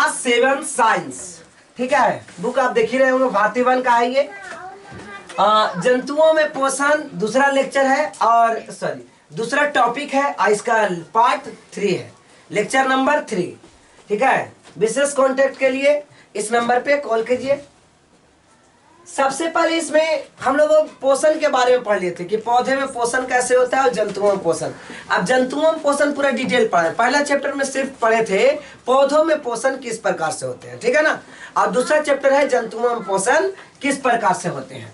Class 7 science, ठीक है। Book आप देख ही रहे होंगे, भारती वन का है ये। जंतुओं में पोषण दूसरा लेक्चर है, और सॉरी दूसरा टॉपिक है, इसका पार्ट 3 है, लेक्चर नंबर 3, ठीक है। विशेष कांटेक्ट के लिए इस नंबर पे कॉल कीजिए। सबसे पहले इसमें हम लोग पोषण के बारे में पढ़ लिए थे कि पौधे में पोषण कैसे होता है और जंतुओं में पोषण। अब जंतुओं में पोषण पूरा डिटेल पढ़े, पहला चैप्टर में सिर्फ पढ़े थे पौधों में पोषण किस प्रकार से होते हैं, ठीक है ना। अब दूसरा चैप्टर है जंतुओं में पोषण किस प्रकार से होते हैं।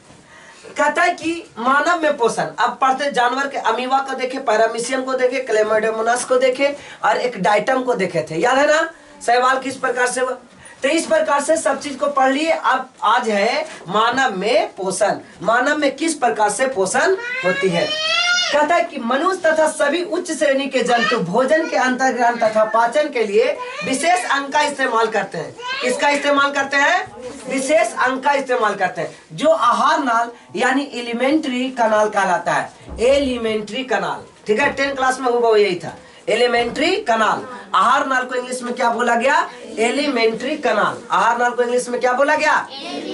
कहता है कि मानव में पोषण, अब पढ़ते जानवर के अमीबा को देखे, पैरामीशियम को देखे, क्लेमाइडोमोनास को देखे और एक डाइटम को देखे थे, याद है ना, सवाल किस प्रकार से हुआ। तो इस प्रकार से सब चीज को पढ़ लिए। अब आज है मानव में पोषण, मानव में किस प्रकार से पोषण होती है। कहता है कि मनुष्य तथा सभी उच्च श्रेणी के जंतु भोजन के अंतर्ग्रहण तथा पाचन के लिए विशेष अंग का इस्तेमाल करते हैं। किसका इस्तेमाल करते हैं? विशेष अंग का इस्तेमाल करते हैं, जो आहार नाल यानी एलिमेंट्री कनाल कहलाता है। एलिमेंट्री कनाल, ठीक है, 10 क्लास में हुआ यही था, एलिमेंट्री कनाल। आहार नाल को इंग्लिश में क्या बोला गया? एलिमेंट्री कनाल। आहार नाल को इंग्लिश में क्या बोला गया?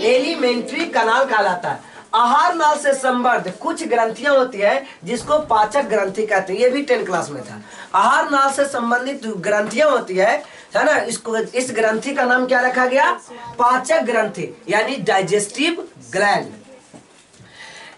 एलिमेंट्री कनाल कहलाता है। आहार नाल से संबद्ध कुछ ग्रंथियां होती है जिसको पाचक ग्रंथि कहते हैं, ये भी 10 क्लास में था। आहार नाल से संबंधित ग्रंथियां होती है ना, इसको इस ग्रंथि का नाम क्या रखा गया? पाचक ग्रंथि, यानी डाइजेस्टिव ग्लैंड।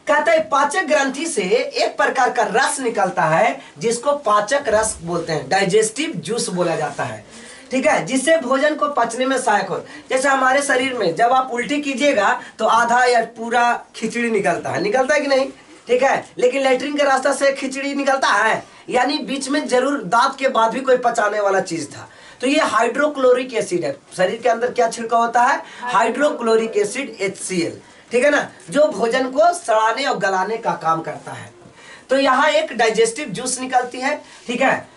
कहते हैं पाचक ग्रंथि से एक प्रकार का रस निकलता है जिसको पाचक रस बोलते हैं, डाइजेस्टिव जूस बोला जाता है, ठीक है, जिससे भोजन को पचने में सहायक हो। जैसे हमारे शरीर में जब आप उल्टी कीजिएगा तो आधा या पूरा खिचड़ी निकलता है कि नहीं, ठीक है, लेकिन लेटरिन के रास्ता से खिचड़ी निकलता है, यानी बीच में जरूर दांत के बाद भी कोई पचाने वाला चीज था। तो ये हाइड्रोक्लोरिक एसिड है। शरीर के अंदर क्या छिड़काव होता है? हाइड्रोक्लोरिक एसिड HCl, ठीक है ना, जो भोजन को सड़ाने और गलाने का काम करता है। तो यहाँ एक डाइजेस्टिव जूस निकलती है, ठीक है।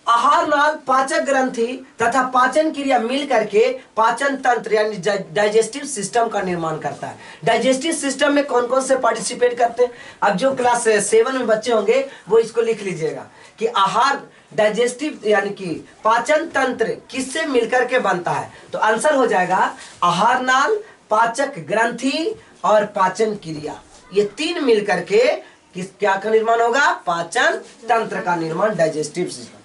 आहार नाल, पाचक ग्रंथि तथा पाचन क्रिया मिल करके पाचन तंत्र यानी डाइजेस्टिव सिस्टम का निर्माण करता है। डाइजेस्टिव सिस्टम में कौन कौन से पार्टिसिपेट करते हैं? अब जो क्लास 7 में बच्चे होंगे वो इसको लिख लीजिएगा कि आहार डाइजेस्टिव यानी कि पाचन तंत्र किससे मिलकर के बनता है। तो आंसर हो जाएगा आहार नाल, पाचक ग्रंथि और पाचन क्रिया, ये 3 मिलकर के क्या का निर्माण होगा? पाचन तंत्र का निर्माण, डाइजेस्टिव सिस्टम।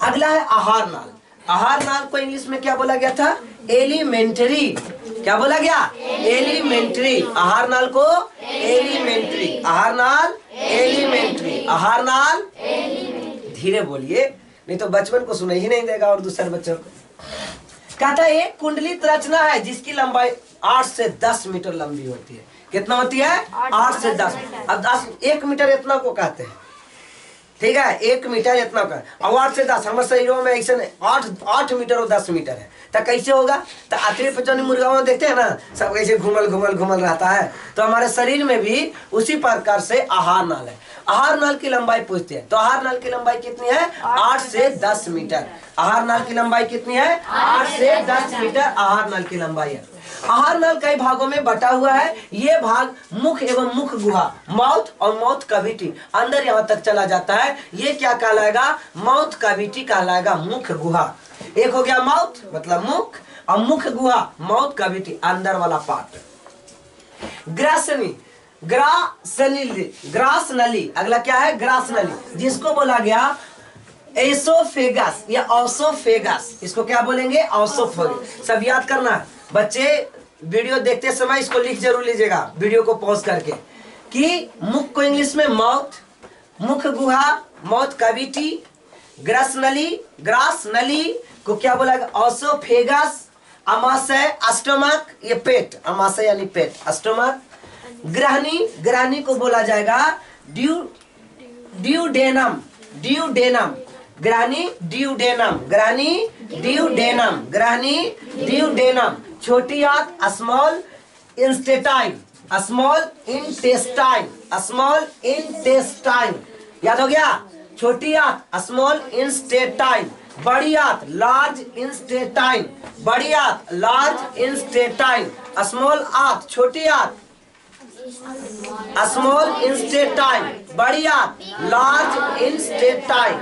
अगला है आहार नाल। आहार नाल को इंग्लिश में क्या बोला गया था? एलिमेंट्री। क्या बोला गया? एलिमेंट्री। आहार नाल को एलिमेंट्री, आहार नाल एलिमेंट्री, आहार नाल। धीरे बोलिए नहीं तो बचपन को सुनाई ही नहीं देगा और दूसरे बच्चों को। कहता है एक कुंडलित रचना है जिसकी लंबाई 8 से 10 मीटर लंबी होती है। कितना होती है? 8 से 10। अब 1 मीटर इतना को कहते हैं, ठीक है, 1 मीटर इतना का, और 8 से 10 हमारे शरीरों में ऐसे 8 मीटर और 10 मीटर है। तो कैसे होगा? तो आखिरी पे जो मुर्गा में देखते हैं ना, सब ऐसे घूमल रहता है, तो हमारे शरीर में भी उसी प्रकार से आहार नाल है। आहार नाल की लंबाई पूछते हैं, तो आहार नाल की लंबाई कितनी है? 8 से 10 मीटर। आहार नाल की लंबाई कितनी है? 8 से 10 मीटर आहार नाल की लंबाई है। आहार नाल कई भागों में बटा हुआ है। ये भाग मुख एवं मुख गुहा, माउथ और माउथ कैविटी, अंदर यहाँ तक चला जाता है। ये क्या कहलाएगा? माउथ कैविटी कहलाएगा, मुख गुहा। एक हो गया माउथ मतलब मुख, और मुख गुहा माउथ कैविटी, अंदर वाला पार्ट। ग्रासनी, ग्रास नली, अगला क्या है? ग्रास नली, जिसको बोला गया एसोफेगस या ऑसोफेगस। इसको क्या बोलेंगे? ऑसोफेगस। सब याद करना है बच्चे, वीडियो देखते समय इसको लिख जरूर लीजिएगा वीडियो को पॉज करके, कि मुख को इंग्लिश में माउथ, मुख गुहा माउथ कैविटी, ग्रास नली को क्या बोला गया? ऑसोफेगस। अमाशय स्टमक, ये पेट, अमाशय यानी पेट, स्टमक। ग्रहणी को बोला जाएगा ड्यूडेनम, ड्यूडेनम। छोटी आंत स्मॉल इंटेस्टाइन, याद हो गया? छोटी आंत स्मॉल इंटेस्टाइन, बड़ी आंत लार्ज इंटेस्टाइन, स्मॉल आंत छोटी आंत स्मॉल इंटेस्टाइन, बड़ी आंत लार्ज इंटेस्टाइन,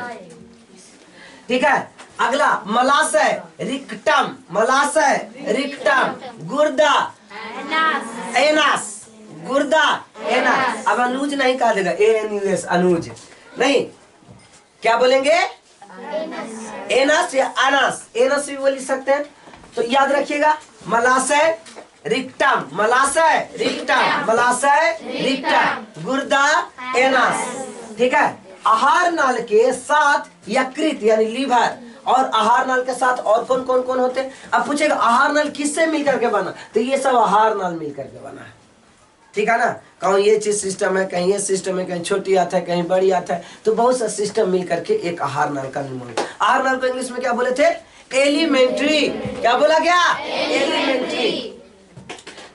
ठीक है। अगला मलाशय रिक्टम, मलाशय रिक्टम, गुर्दा एनस, गुर्दा एनस। अब अनुज नहीं कहा देगा, ANUS अनुज नहीं, क्या बोलेंगे? एनस या अनस, एनस भी बोल सकते हैं। तो याद रखिएगा मलाशय रिक्टम, मलाशय रिक्टम, मलाशय रिक्टम, गुर्दा एनस। ठीक है। आहार नाल के साथ यकृत यानी लीवर, और आहार नाल के साथ और कौन कौन कौन होते हैं? अब पूछेगा आहार नाल किससे मिलकर के बना, तो ये सब आहार नाल मिलकर के बना है। ठीक है ना। कहीं ये चीज सिस्टम है, कहीं ये सिस्टम है, कहीं छोटी आत है, कहीं बड़ी आत है, तो बहुत सा सिस्टम मिल करके एक आहार नाल का निर्माण। आहार नाल को इंग्लिश में क्या बोले थे? एलिमेंट्री। क्या बोला गया? एलिमेंट्री।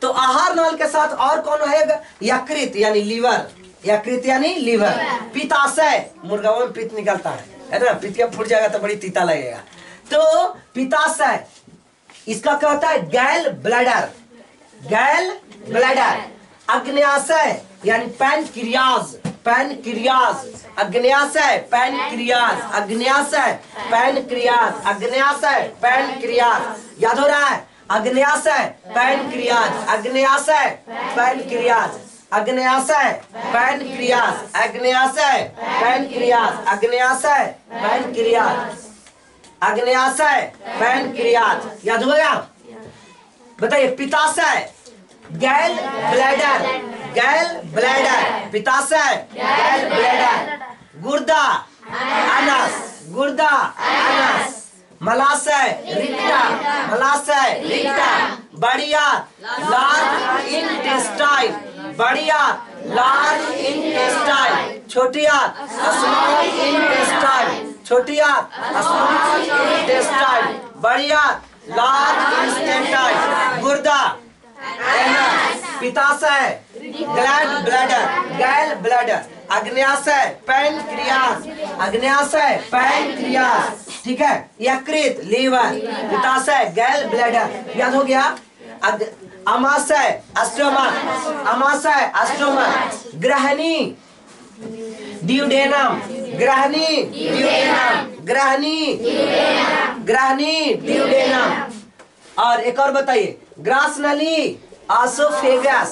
तो आहार नाल के साथ और कौन है? यकृत यानी लीवर, यकृत यानी लीवर। पित्ताशय, मुर्गाओं में पित्त निकलता है ना, पित्त का फूट जाएगा तो बड़ी तीता लगेगा। तो पित्ताशय इसका क्या होता है? गैल ब्लैडर, गैल ब्लैडर। अग्न्याशय यानी पैनक्रियाज, पैनक्रियाज, अग्न्याशय पैनक्रियाज, अग्न्याशय पैनक्रियाज, अग्न्याशय पैनक्रियाज। याद हो रहा है? अग्न्याशय पैनक्रियाज, अग्न्याशय पैनक्रियाज, अग्न्याशय पैनक्रियाज, अग्न्याशय पैनक्रियाज, अग्न्याशय पैनक्रियाज, अग्न्याशय पैनक्रियाज। याद हो गया? बताइए। पित्ताशय gall bladder, gall bladder, पित्ताशय gall bladder, गुर्दा अनस, गुर्दा अनस, मलाशय रिक्टम, मलाशय रिक्टम, बढ़िया लार्ज इंटेस्टाइन, बढ़िया लार्ज इंटेस्टाइन, छोटिया स्मॉल इंटेस्टाइन, छोटिया स्मॉल इंटेस्टाइन, बढ़िया लार्ज इंटेस्टाइन, गुर्दा एनस, पित्ताशय गैल ब्लैडर, गैल ब्लैडर, अग्न्याशय पैनक्रियाज, अग्न्याशय पैनक्रियाज। ठीक है। यकृत लीवर, पित्ताशय गैल ब्लैडर। याद हो गया? अमाशय स्टोमक, अमाशय स्टोमक, ग्रहणी ड्यूडेनम, ग्रहणी ड्यूडेनम, ग्रहणी ग्रहणी ड्यूडेनम। और एक और बताइए। ग्रास नली ऑसोफेगस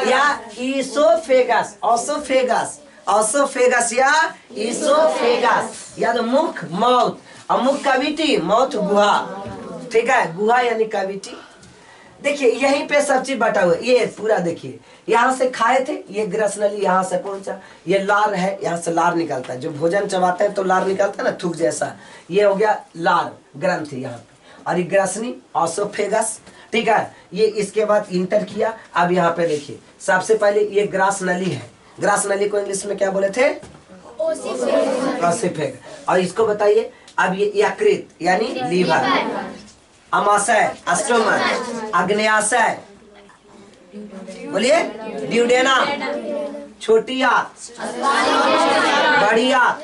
या ईसोफेगस, ऑसोफेगस, ऑसोफेगस या ईसोफेगस। याद? मुख माउथ, और मुख कैविटी, माउथ गुहा। ठीक है। गुहा यानी कैविटी। देखिए यहीं पे सब चीज बटा हुआ है। ये पूरा देखिए, यहाँ से खाए थे, ये ग्रसनली यहाँ से पहुंचा, ये लार है, यहाँ से लार निकलता है। जो भोजन चबाते हैं तो लार निकलता है ना, थूक जैसा। ये हो गया लार ग्रंथि यहाँ पे, और ये ग्रसनी ऑसोफेगस। ठीक है। ये इसके बाद इंटर किया। अब यहाँ पे देखिए, सबसे पहले ये ग्रास नली है। ग्रास नली को इंग्लिश में क्या बोले थे? ऑसिफेग। और इसको बताइए। अब ये यकृत यानी लीवर, अमाशय स्टोमक, अग्न्याशय बोलिए ड्यूडेनम, छोटी आंत, बड़ी आंत,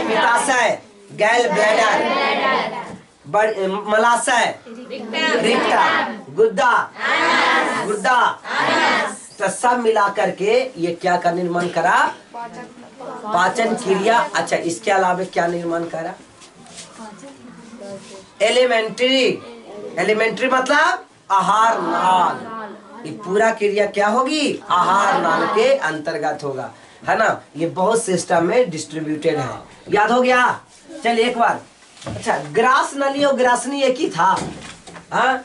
पित्ताशय गैल ब्लैडर, मलाशय रिक्टम, गुर्दा गुर्दा। तो सब मिला करके ये क्या का निर्माण करा? पाचन क्रिया। अच्छा, इसके अलावा क्या निर्माण करा? एलिमेंट्री। एलिमेंट्री मतलब आहार नाल। ये पूरा क्रिया क्या होगी? आहार नाल के अंतर्गत होगा, है ना। ये बहुत सिस्टम में डिस्ट्रीब्यूटेड है। याद हो गया? चलिए एक बार। अच्छा, ग्रास नली और ग्रासनी एक ही था। हाँ,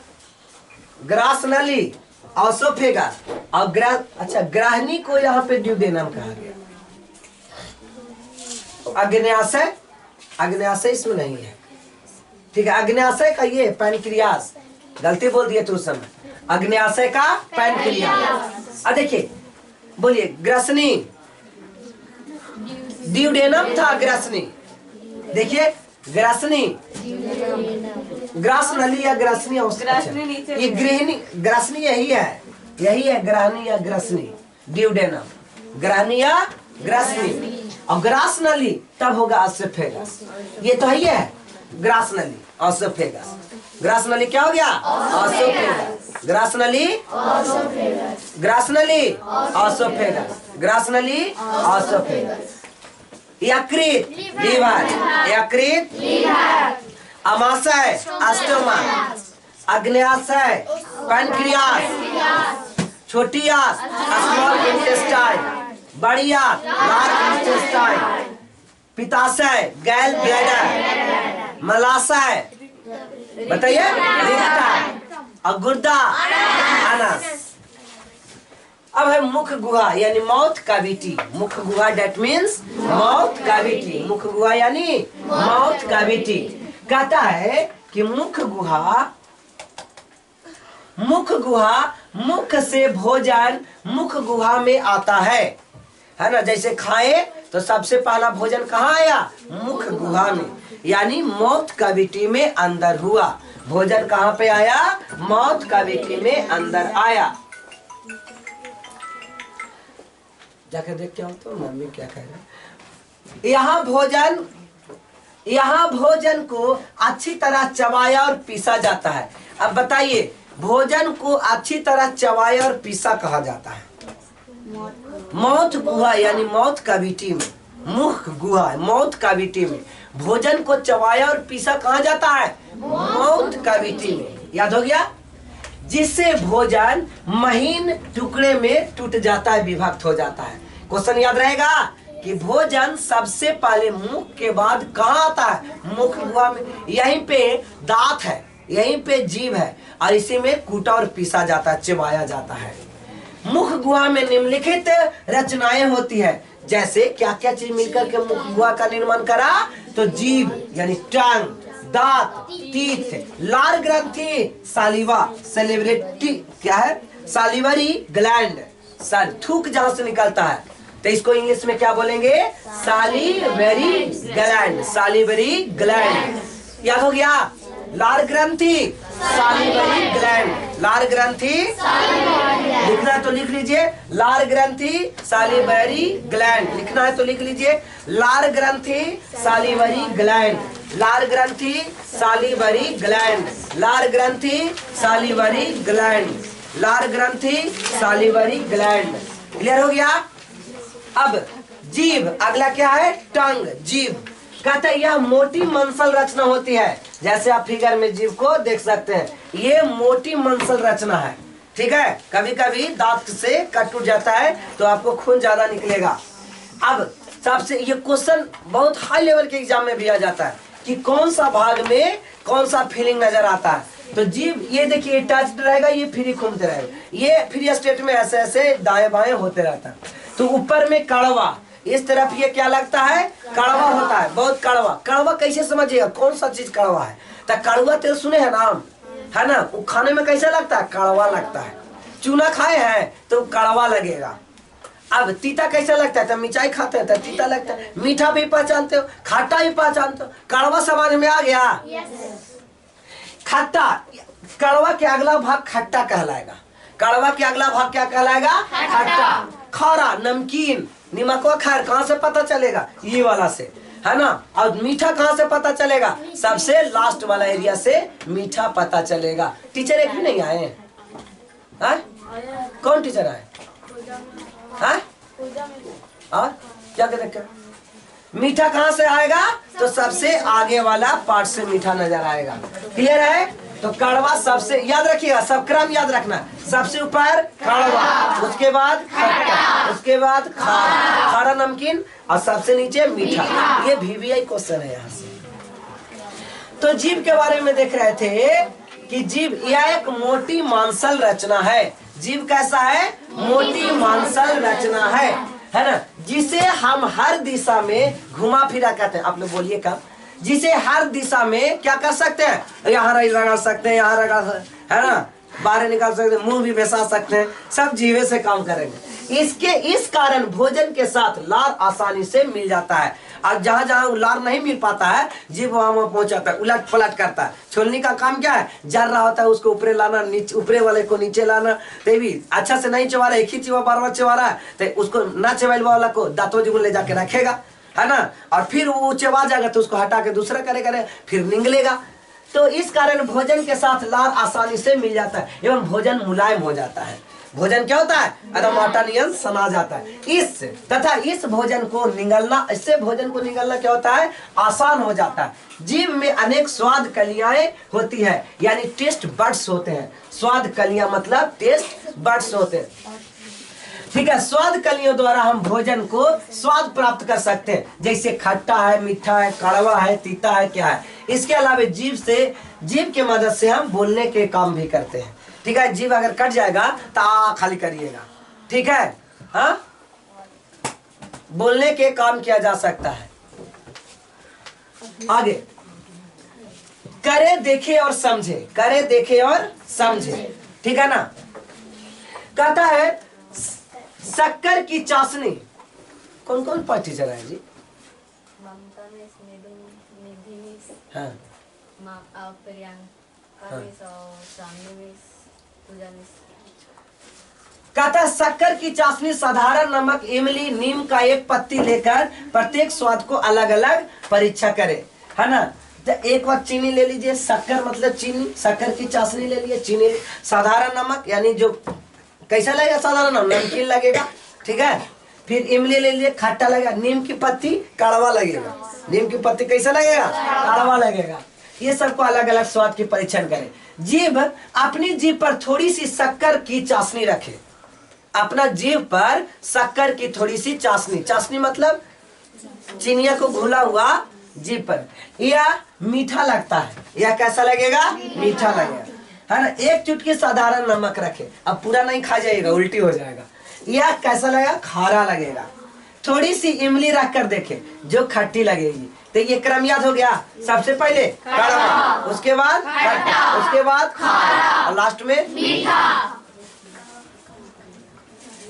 ग्रास नली ऑसोफेगस और अच्छा, ग्राहनी को यहाँ पे ड्यूडेनम कहा गया। अग्न्याशय, अग्न्याशय इसमें नहीं है। ठीक है। अग्न्याशय का ये पैनक्रियास, गलती बोल दिए तो उस समय। अग्न्याशय का पैनक्रियास। अब देखिए, बोलिए ग्रसनी, ड्यूडेनम था ग्रसनी। देखिए ग्रसनी, ग्रास नली या ग्रसनी। अच्छा, ये गृहिणी ग्रसनी यही है, यही है ग्रहणी या ग्रसनी। ड्यूडेनम ग्रहणी या ग्रसनी, और ग्रास नली तब होगा ऑसोफेगस। ये तो ही है ग्रास नली ऑसोफेगस। ग्रास नली क्या हो गया? ऑसोफेगस। ग्रास नली, ग्रास नली ऑसोफेगस, ग्रास नली ऑसोफेगस। यकृत लीवर, यकृत अमाशय स्टोमक, अग्न्याशय पैनक्रियास, छोटी आंत स्मॉल इंटेस्टाइन, बड़ी आंत लार्ज इंटेस्टाइन, पित्ताशय गैल ब्लैडर, मलाशय बताइए रेक्टम, और गुर्दा अनस। अब है मुख गुहा यानी माउथ कैविटी। मुख गुहा डेट मीन्स माउथ कैविटी। मुख गुहा यानी माउथ कैविटी। कहता है कि मुख गुहा मुख से भोजन मुख गुहा में आता है ना। जैसे खाए तो सबसे पहला भोजन कहाँ आया? मुख गुहा में, यानी माउथ कैविटी में अंदर हुआ। भोजन कहाँ पे आया? माउथ कैविटी में अंदर आया। जाकर देख के आओ तो मम्मी क्या कह रहे। यहाँ भोजन को अच्छी तरह चबाया और पीसा जाता है। अब बताइए भोजन को अच्छी तरह चबाया और पीसा कहा जाता है? माउथ गुहा यानी माउथ कैविटी में, मुख गुहा माउथ कैविटी में भोजन को चबाया और पीसा कहा जाता है? माउथ कैविटी में। याद हो गया? जिससे भोजन महीन टुकड़े में टूट जाता है, विभक्त हो जाता है। क्वेश्चन याद रहेगा कि भोजन सबसे पहले मुख के बाद कहाँ आता है? मुख गुहा में। यहीं पे दांत है, यहीं पे जीभ है और इसी में कूटा और पीसा जाता है, चबाया जाता है। मुख गुहा में निम्नलिखित रचनाएं होती है। जैसे क्या क्या चीज मिलकर के मुख गुहा का निर्माण करा? तो जीभ यानी टंग, दांत टीथ, लार ग्रंथि सालिवा सेलिब्रेटी क्या है? सालिवरी ग्लैंड, थूक जहां से निकलता है तो इसको इंग्लिश में क्या बोलेंगे? सालिवरी ग्लैंड, सालिवरी ग्लैंड। याद हो गया? लार ग्रंथि सालिवरी ग्लैंड, लार ग्रंथि लिखना है तो लिख लीजिए, लार ग्रंथि सालिवरी ग्लैंड लिखना है तो लिख लीजिए, लार ग्रंथि सालिवरी ग्लैंड, लार ग्रंथि सालिवरी ग्लैंड, लार ग्रंथि सालिवरी ग्लैंड, लार ग्रंथि सालिवरी ग्लैंड। क्लियर हो गया? अब जीभ, अगला क्या है? टंग, जीभ। कहते हैं यह मोटी मंसल रचना होती है। जैसे आप फिगर में जीभ को देख सकते हैं, ये मोटी मंसल रचना है। ठीक है, कभी कभी दांत से कट टूट जाता है तो आपको खून ज्यादा निकलेगा। अब सबसे ये क्वेश्चन बहुत हाई लेवल के एग्जाम में भी आ जाता है कि कौन सा भाग में कौन सा फीलिंग नजर आता है। तो जीभ ये देखिए टच रहेगा, ये फ्री घूमते रहेगा, ये फ्री स्टेट में ऐसे ऐसे दाएं बाएं होते रहता है। तो ऊपर में कड़वा, इस तरफ ये क्या लगता है? कड़वा होता है, बहुत कड़वा। कड़वा कैसे समझिएगा? कौन सा चीज कड़वा है? तो कड़वा तेल सुने हैं नाम, है ना? वो खाने में कैसा लगता है? कड़वा लगता है। चूना खाए हैं तो कड़वा लगेगा। अब तीता कैसा लगता है? तो मिर्चाई खाते हैं तो तीता लगता है। मीठा भी पहचानते हो, खट्टा भी पहचानते हो, कड़वा समझ में आ गया? खट्टा, कड़वा के अगला भाग खट्टा कहलाएगा। कड़वा के अगला भाग क्या कहलाएगा? खट्टा। खारा, नमकीन, निमकवा खार कहाँ से पता चलेगा? ये वाला से, है ना? और मीठा कहाँ से पता चलेगा? सबसे लास्ट वाला एरिया से मीठा पता चलेगा। टीचर एक भी नहीं आए हैं? कौन टीचर आए? और क्या कहते? मीठा कहाँ से आएगा? तो सबसे आगे वाला पार्ट से मीठा नजर आएगा। क्लियर है? तो कड़वा सबसे, याद रखिएगा, सब क्रम याद रखना। सबसे ऊपर कड़वा, उसके बाद खट्टा, उसके बाद खारा, खारा नमकीन, और सबसे नीचे मीठा। ये VVI क्वेश्चन है यहाँ से। तो जीभ के बारे में देख रहे थे कि जीभ यह एक मोटी मांसल रचना है। जीभ कैसा है? मोटी मांसल रचना है ना? जिसे हम हर दिशा में घुमा फिरा कहते हैं। आप लोग बोलिए कब? जिसे हर दिशा में क्या कर सकते हैं? यहाँ रगड़ सकते हैं, यहाँ रगड़, है ना? बाहर निकाल सकते हैं, मुंह भी बेसा सकते हैं, सब जीवे से काम करेंगे। इस कारण भोजन के साथ लार आसानी से मिल जाता है। और जहाँ जहाँ लार नहीं मिल पाता है, जीभ वहाँ पहुंच जाता है, उलट पलट करता है। छोलनी का काम क्या है? जल रहा होता है उसको ऊपरे लाना, नीचे ऊपरे वाले को नीचे लाना। तो भी अच्छा से नहीं चबा रहा है, एक ही चीवा बार बार चबा रहा है, तो उसको ना चबाइल वाला को दांतों जी को ले जाके रखेगा, है ना? और फिर वो चबा जाएगा तो उसको हटा के दूसरा करेगा, फिर निगलेगा। तो इस कारण भोजन के साथ लार आसानी से मिल जाता है एवं भोजन मुलायम हो जाता है। भोजन क्या होता है? एकदम आटा नियन सना जाता है। इस तथा इस भोजन को निगलना, इससे भोजन को निगलना क्या होता है? आसान हो जाता है। जीभ में अनेक स्वाद कलियाएं होती है, यानी टेस्ट बड्स होते हैं। स्वाद कलियां मतलब टेस्ट बड्स होते हैं, ठीक है। स्वाद कलियों द्वारा हम भोजन को स्वाद प्राप्त कर सकते हैं, जैसे खट्टा है, मीठा है, कड़वा है, तीता है, क्या है। इसके अलावा जीभ की मदद से हम बोलने के काम भी करते हैं, ठीक है। जीभ अगर कट जाएगा तो खाली करिएगा, ठीक है। हाँ, बोलने के काम किया जा सकता है। आगे, करे देखे और समझे, करे देखे और समझे, ठीक है ना। कहता है शक्कर की चाशनी, कौन कौन पाठ टीचर है जी? ममता मिस, निधि मिस, हाँ, प्रियंका मिस और शामली मिस, पूजा मिस। कहता है शक्कर की चाशनी साधारण नमक, इमली, नीम का एक पत्ती लेकर प्रत्येक स्वाद को अलग अलग परीक्षा करे, है ना। तो एक बार चीनी ले लीजिए, शक्कर मतलब चीनी, शक्कर की चाशनी ले लिए, चीनी। साधारण नमक यानी जो कैसा लगेगा? साधारण नमकीन लगेगा, ठीक है। फिर इमली ले लिए, खट्टा लगेगा। नीम की पत्ती कड़वा लगेगा, नीम की पत्ती कैसा लगेगा? कड़वा लगेगा। ये सबको अलग अलग स्वाद की परीक्षण करें। जीभ, अपनी जीभ पर थोड़ी सी शक्कर की चाशनी रखे, अपना जीभ पर शक्कर की थोड़ी सी चाशनी, चाशनी मतलब चीनिया को घुला हुआ जीभ पर। यह मीठा लगता है, यह कैसा लगेगा? मीठा लगेगा, है ना। एक चुटकी साधारण नमक रखे, अब पूरा नहीं खा जाएगा, उल्टी हो जाएगा। यह कैसा लगेगा? खारा लगेगा। थोड़ी सी इमली रख कर देखे, जो खट्टी लगेगी। तो ये क्रम याद हो गया, सबसे पहले कड़वा, उसके बाद खट्टा, उसके बाद खारा और लास्ट में मीठा।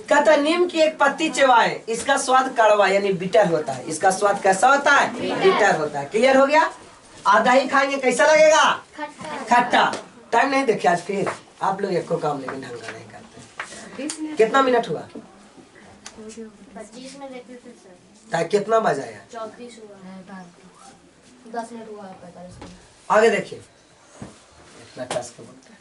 कहता नीम की एक पत्ती चबाए, इसका स्वाद कड़वा यानी बिटर होता है। इसका स्वाद कैसा होता है? बिटर होता है। क्लियर हो गया? आधा ही खाएंगे, कैसा लगेगा? खट्टा। टाइम नहीं देखे आज, फिर आप लोग एक को काम लेकिन ढंग का नहीं करते। कितना मिनट हुआ? 25 में देखते थे सर। टाइम कितना बजाया? 34 हुआ है, 10 मिनट हुआ है, 45 मिनट। आगे देखिए, इतना कस के बोलते हैं।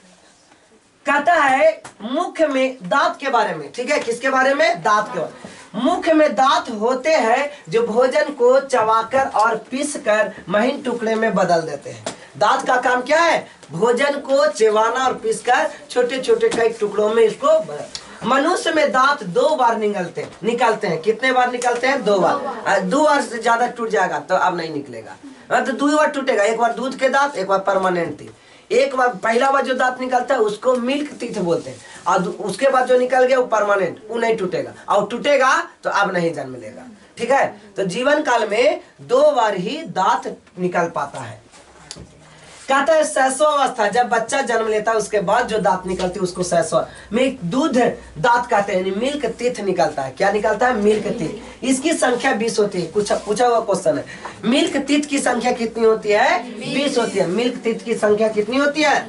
कहता है मुख में दांत के बारे में, ठीक है। किसके बारे में? दांत के बारे में। मुख में दांत होते हैं जो भोजन को चबाकर और पीसकर महीन टुकड़े में बदल देते हैं। दांत का काम क्या है? भोजन को चबाना और पीसकर छोटे छोटे कई टुकड़ों में इसको मनुष्य में दांत 2 बार निकलते हैं। कितने बार निकलते हैं? 2 बार। 2 बार से ज्यादा टूट जाएगा तो अब नहीं निकलेगा, तो 2 बार टूटेगा। एक बार दूध के दांत, एक बार परमानेंट टीथ। एक बार पहला बार जो दांत निकलता है उसको मिल्क टीथ बोलते हैं, और उसके बाद जो निकल गया वो परमानेंट, वो नहीं टूटेगा। और टूटेगा तो अब नहीं जन्म लेगा, ठीक है। तो जीवन काल में 2 बार ही दांत निकल पाता है। कहता है शैशवावस्था, जब बच्चा जन्म लेता है उसके बाद जो दांत निकलती है उसको शैशव में दूध दांत कहते हैं, मिल्क टीथ निकलता है। क्या निकलता है? Milk teeth. इसकी संख्या 20 होती है। कुछ पूछा हुआ क्वेश्चन है, मिल्क टीथ की संख्या कितनी होती है? 20 होती है। मिल्क टीथ की संख्या कितनी होती है?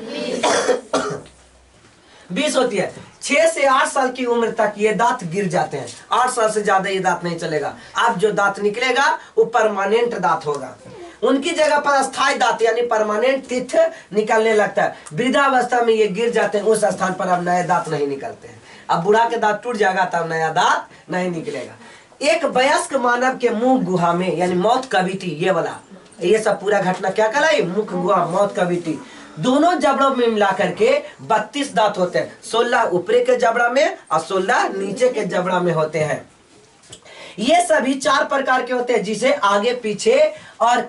20 होती है। 6 से 8 साल की उम्र तक ये दांत गिर जाते हैं। 8 साल से ज्यादा ये दांत नहीं चलेगा। अब जो दांत निकलेगा वो परमानेंट दांत होगा। उनकी जगह पर अस्थायी दांत यानी परमानेंट टीथ निकलने लगता है। वृद्धावस्था में ये गिर जाते हैं, उस स्थान पर अब नए दांत नहीं निकलते हैं। अब बूढ़ा के दांत टूट जाएगा तब नया दांत नहीं निकलेगा। एक वयस्क मानव के मुंह गुहा में यानी मौत कैविटी, ये वाला, ये सब पूरा घटना क्या कहलाई? मुख गुहा, मौत कैविटी। दोनों जबड़ों में मिला करके 32 दांत होते हैं। 16 ऊपरी के जबड़ा में और 16 नीचे के जबड़ा में होते हैं। ये सभी 4 प्रकार के होते हैं, जिसे आगे पीछे और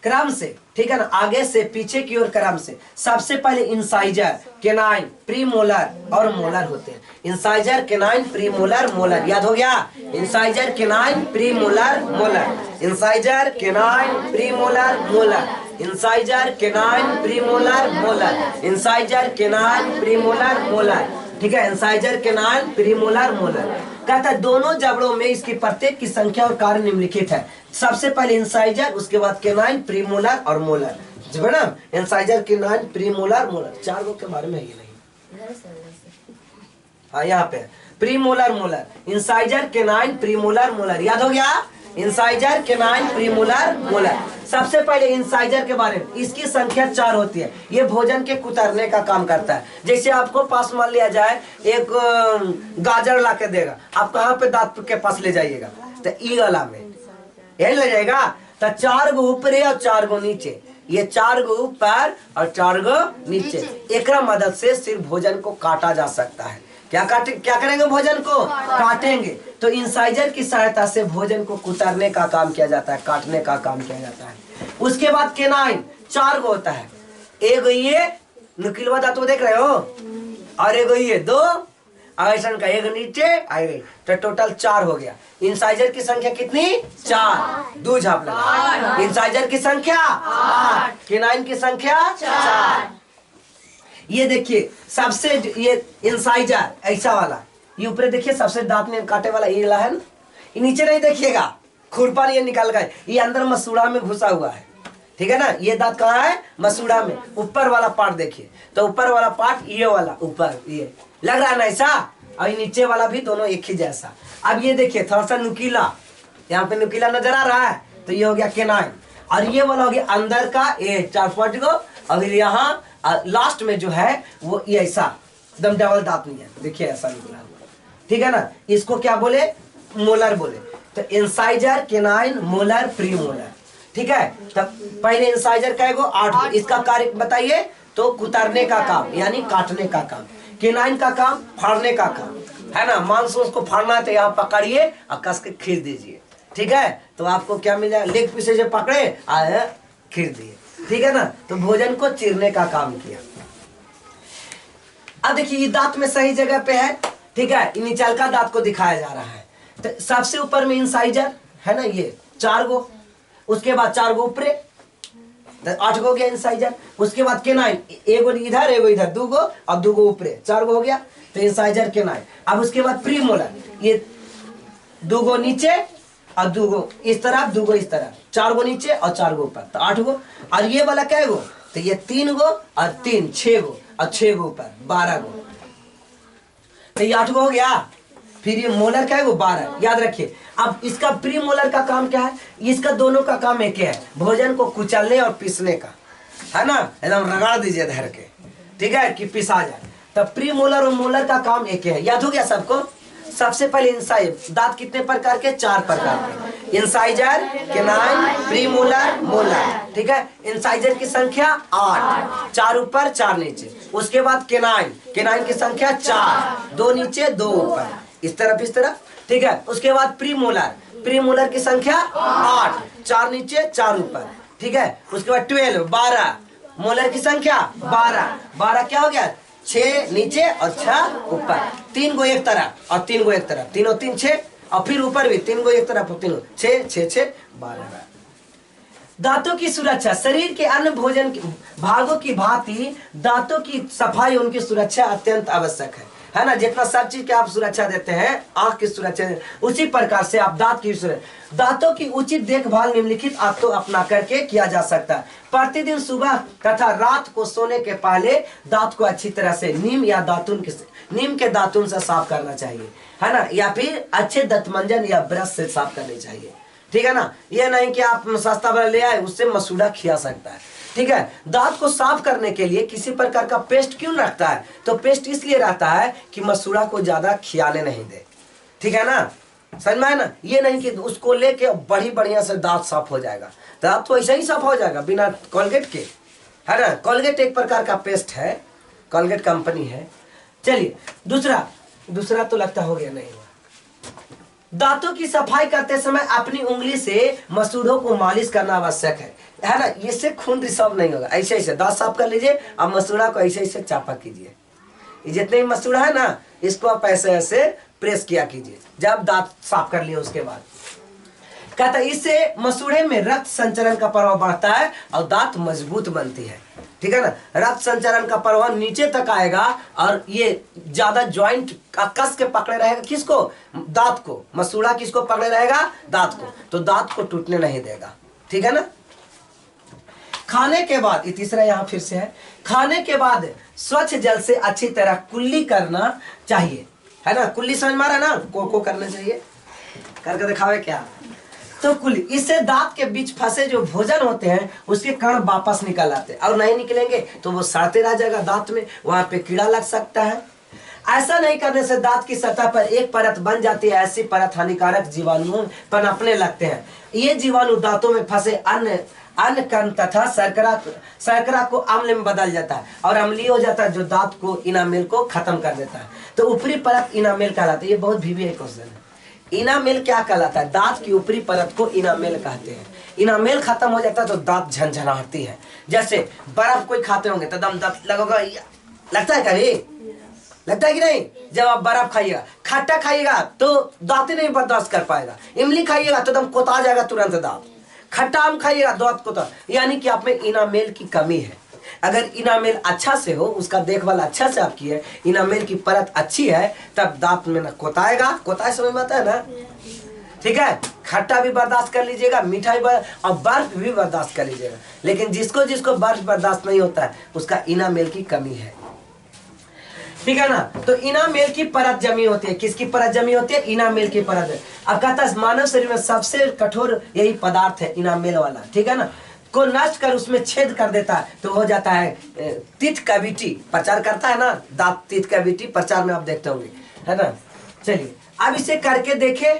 क्रम से, ठीक है ना, आगे से पीछे की ओर क्रम से। सबसे पहले इंसाइजर, केनाइन, प्रीमोलर और मोलर होते हैं। Incisor, canine, premolar, molar. याद हो गया? Incisor, canine, premolar, molar. Incisor, canine, premolar, molar. Incisor, canine, premolar, molar. Incisor, canine, premolar, molar, ठीक है। Incisor, canine, premolar, molar. कहता है दोनों जबड़ों में इसकी प्रत्येक की संख्या और कार्य निम्नलिखित है। सबसे पहले इंसाइजर, उसके बाद केनाइन, प्रीमोलर और मोलर। ना इंसाइजर, केनाइन, प्रीमोलर, मोलर, 4 गो के बारे में ये नहीं। हाँ, यहाँ पे premolar, molar, incisor, canine, premolar, molar. याद हो गया? Incisor, canine, premolar, molar. सबसे पहले इंसाइजर के बारे में, इसकी संख्या 4 होती है। ये भोजन के कुतरने का काम करता है। जैसे आपको पास मान लिया जाए एक गाजर ला के देगा, आप कहाँ पे दांत के पास ले जाइएगा? तो ई वाला में यही ले जाएगा। तो 4 गो ऊपरे और 4 गो नीचे, ये 4 गो ऊपर और 4 गो नीचे। एक मदद से सिर्फ भोजन को काटा जा सकता है। क्या करेंगे? भोजन को काटेंगे। तो इंसाइजर की सहायता से भोजन को कुतरने का काम किया जाता है, काटने का काम किया जाता है। उसके बाद केनाइन 4 गो होता है। एक ये नुकीला दांत देख रहे हो, और एक ये 2 ऐसा का, एक नीचे आ गई, तो टोटल 4 हो गया। इंसाइजर की संख्या कितनी? 4। 2 झाप लगा। इंसाइजर की संख्या 8, केनाइन की संख्या 4। ये देखिए सबसे ये इंसाइजर ऐसा वाला, ये ऊपर देखिए सबसे दांत में काटे वाला ये है ना, ये नीचे नहीं देखिएगा, खुरपा ये निकाल गए, ये अंदर मसूड़ा में घुसा हुआ है। ठीक है ना? ये दांत कहाँ है? मसूड़ा में। ऊपर वाला पार्ट देखिए, तो ऊपर वाला पार्ट ये वाला ऊपर, ये लग रहा है ना ऐसा, और नीचे वाला भी दोनों एक ही जैसा। अब ये देखिए थोड़ा सा नुकीला, यहाँ पे नुकीला नजर आ रहा है, तो ये हो गया केनाइन। और ये वाला हो गया अंदर का, ये 4-5 गो, और यहाँ लास्ट में जो है वो ये ऐसा एकदम डबल दांत नहीं है, देखिए ऐसा निकला। ठीक है ना? इसको क्या बोले? मोलर बोले। तो इंसाइजर, केनाइन, मोलर, प्रीमोलर। ठीक है? तब पहले इंसाइजर का 8, इसका कार्य बताइए। तो कुतरने का काम यानी काटने का काम। केनाइन का काम फाड़ने का काम है ना, मांस उसको फाड़ना है तो यहाँ पकड़िए और कस के खींच दीजिए। ठीक है? तो आपको क्या मिल जाएगा? लेग पीस जो पकड़े आए खींच दिए। ठीक है ना? तो भोजन को चीरने का काम किया। अब देखिए ये दांत में सही जगह पे है। ठीक है? निचलका दांत को दिखाया जा रहा है। तो सबसे ऊपर में इंसाइजर है ना, ये 4 गो, उसके बाद 4 गो ऊपरे, तो 8 गो हो गया इंसाइजर। उसके बाद केनाइन, एगो इधर एगो इधर, 2 गो और 2 गो ऊपरे, 4 गो हो गया। तो इंसाइजर, केनाइन। अब उसके बाद प्रीमोलर, ये 2 गो नीचे और 2 गो इस तरफ, 2 गो इस तरफ, 4 गो नीचे और 4 गो ऊपर, तो 8 गो। और ये वाला क्या गो? तो ये 3 गो और 3 6 गो और 6 गो ऊपर, 12 गो। तो ये 8 गो हो गया। फिर ये मोलर क्या है? वो 12। याद रखिए। अब इसका प्री मोलर का काम क्या है? इसका दोनों का काम एक है, भोजन को कुचलने और पीसने का, है ना? एकदम रगड़ दीजिए धर के, ठीक है, कि पिसा जाए। तब प्री मोलर और मोलर का काम एक है। याद हो गया सबको? सबसे पहले इंसाइजर, दांत कितने प्रकार के? 4 प्रकार के। Incisor, canine, premolar, molar. ठीक है? इंसाइजर की संख्या 8, 4 ऊपर 4 नीचे। उसके बाद केनाइन, केनाइन की संख्या 4, 2 नीचे 2 ऊपर, इस तरफ इस तरफ। ठीक है? उसके बाद प्रीमोलर, प्रीमोलर की संख्या 8, 4 नीचे 4 ऊपर। ठीक है? उसके बाद 12, मोलर की संख्या 12 क्या हो गया? 6 नीचे और 6 ऊपर, 3 गो एक तरफ और 3 गो एक तरफ, 3 और 3 6, और फिर ऊपर भी 3 गो एक तरफ और 3 6 6 6 12। दांतों की सुरक्षा, शरीर के अन्य भोजन भागों की भांति दांतों की सफाई, उनकी सुरक्षा अत्यंत आवश्यक है ना? जितना सब चीज के आप सुरक्षा देते हैं, आंख की सुरक्षा, उसी प्रकार से आप दांत की सुरक्षा, दांतों की उचित देखभाल निम्नलिखित आदतों अपना करके किया जा सकता है। प्रतिदिन सुबह तथा रात को सोने के पहले दांत को अच्छी तरह से नीम के दातुन से साफ करना चाहिए, है ना? या फिर अच्छे दंतमंजन या ब्रश से साफ करने चाहिए। ठीक है ना? ये नहीं कि आप सस्ता वाला ले आए, उससे मसूड़ा खिया सकता है। ठीक है? दांत को साफ करने के लिए किसी प्रकार का पेस्ट क्यों रखता है? तो पेस्ट इसलिए रहता है कि मसूड़ा को ज्यादा खियाने नहीं दे। ठीक है ना? समझ में है ना? ये नहीं कि उसको लेके बड़ी बढ़िया से दांत साफ हो जाएगा। दांत तो ऐसा ही साफ हो जाएगा बिना कोलगेट के, है ना? कोलगेट एक प्रकार का पेस्ट है, कोलगेट कंपनी है। चलिए दूसरा तो लगता हो गया, नहीं हुआ। दांतों की सफाई करते समय अपनी उंगली से मसूड़ों को मालिश करना आवश्यक है ना? इससे खून रिसाव नहीं होगा। ऐसे ऐसे दांत साफ कर लीजिए, अब मसूड़ा को ऐसे ऐसे चापा कीजिए। ये जितने भी मसूड़ा है ना, इसको आप ऐसे ऐसे प्रेस किया कीजिए जब दांत साफ कर लिए उसके बाद। कहता है इससे मसूड़े में रक्त संचरण का प्रभाव बढ़ता है और दांत मजबूत बनती है। ठीक है ना? रक्त संचरण का प्रभाव नीचे तक आएगा और ये ज्यादा ज्वाइंट कस के पकड़े रहेगा। किसको? दांत को। मसूड़ा किसको पकड़े रहेगा? दांत को। तो दांत को टूटने नहीं देगा। ठीक है ना? खाने के बाद, ये तीसरा यहाँ फिर से है, खाने के बाद स्वच्छ जल से अच्छी तरह कुल्ली करना चाहिए, है ना? कुल्ली समझ में आ रहा है ना? को करना चाहिए, करके दिखावे क्या? तो कुल इससे दांत के बीच फंसे जो भोजन होते हैं उसके कण वापस निकल आते हैं, और नहीं निकलेंगे तो वो सड़ते रह जाएगा दांत में, वहां पे कीड़ा लग सकता है। ऐसा नहीं करने से दांत की सतह पर एक परत बन जाती है, ऐसी परत हानिकारक जीवाणुओं पनपने लगते हैं। ये जीवाणु दांतों में फंसे अन्य कण तथा शर्करा को अम्ल में बदल जाता है और अम्लीय हो जाता है, जो दांत को इनामेल को खत्म कर देता है। तो ऊपरी परत इनामेल कहलाती है। ये बहुत VVI क्वेश्चन है। इनामेल क्या कहलाता है? दांत की ऊपरी परत को इनामेल कहते हैं। इनामेल खत्म हो जाता है तो दांत झनझनाती है। जैसे बर्फ कोई खाते होंगे तो दम दांत लगेगा, लगता है कभी? लगता है कि नहीं? जब आप बर्फ खाइएगा, खट्टा खाइएगा तो दांत नहीं बर्दाश्त कर पाएगा। इमली खाइएगा तो दम कोता जाएगा तुरंत दांत। खट्टा आम खाइएगा दांत कोता, यानी कि आप में इनामेल की कमी है। अगर इनामेल अच्छा से हो, उसका देखभाल अच्छा से आपकी है, इनामेल की परत अच्छी है, तब दांत में ना कोताएगा। कोताए समझ में आता है ना? ठीक है। खट्टा भी बर्दाश्त कर लीजिएगा, मिठाई और बर्फ भी बर्दाश्त कर लीजिएगा। लेकिन जिसको जिसको बर्फ बर्दाश्त नहीं होता है उसका इनामेल की कमी है। ठीक है ना? तो इनामेल की परत जमी होती है। किसकी परत जमी होती है? इनामेल की परत। अब कहता है मानव शरीर में सबसे कठोर यही पदार्थ है, इनामेल वाला। ठीक है ना? को नष्ट कर उसमें छेद कर देता है तो हो जाता है टीथ कैविटी। प्रचार करता है ना दांत, टीथ कैविटी प्रचार में आप देखते होंगे, है ना? चलिए अब इसे करके देखे।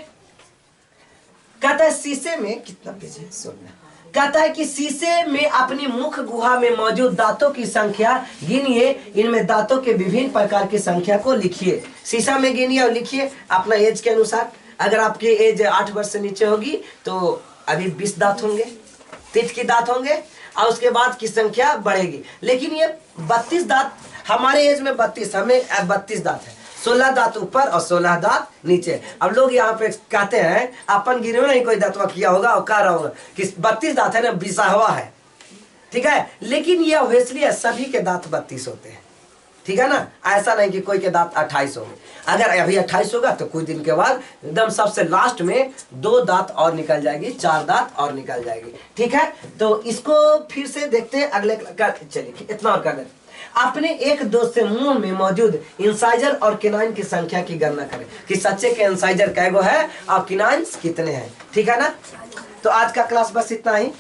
कहता है शीशे में कितना पेज है? 16। कहता है कि शीशे में अपनी मुख गुहा में मौजूद दांतों की संख्या गिनिए, इनमें दांतों के विभिन्न प्रकार की संख्या को लिखिए। शीशा में गिनिए और लिखिए अपना एज के अनुसार। अगर आपकी एज 8 वर्ष से नीचे होगी तो अभी 20 दांत होंगे, 30 की दांत होंगे, और उसके बाद की संख्या बढ़ेगी। लेकिन ये 32 दांत हमारे एज में 32, हमें 32 दांत है। 16 दांत ऊपर और 16 दांत नीचे। अब लोग यहाँ पे कहते हैं अपन गिरे नहीं कोई दांतवा किया होगा और कह रहा होगा कि 32 दांत है ना, बिसाहवा है। ठीक है, लेकिन ये ऑब्वियसली है, सभी के दांत 32 होते हैं। ठीक है ना? ऐसा नहीं कि कोई के दांत 28 होंगे। अगर अभी 28 होगा तो कुछ दिन के बाद एकदम सबसे लास्ट में 2 दांत और निकल जाएगी, 4 दांत और निकल जाएगी। ठीक है, तो इसको फिर से देखते हैं अगले। चलिए इतना और कर दें। अपने एक दोस्त से मुंह में मौजूद इंसाइजर और किनाइन की संख्या की गणना करें कि सच्चे के इंसाइजर कैगो है और किनाइन्स कितने हैं। ठीक है ना? तो आज का क्लास बस इतना ही।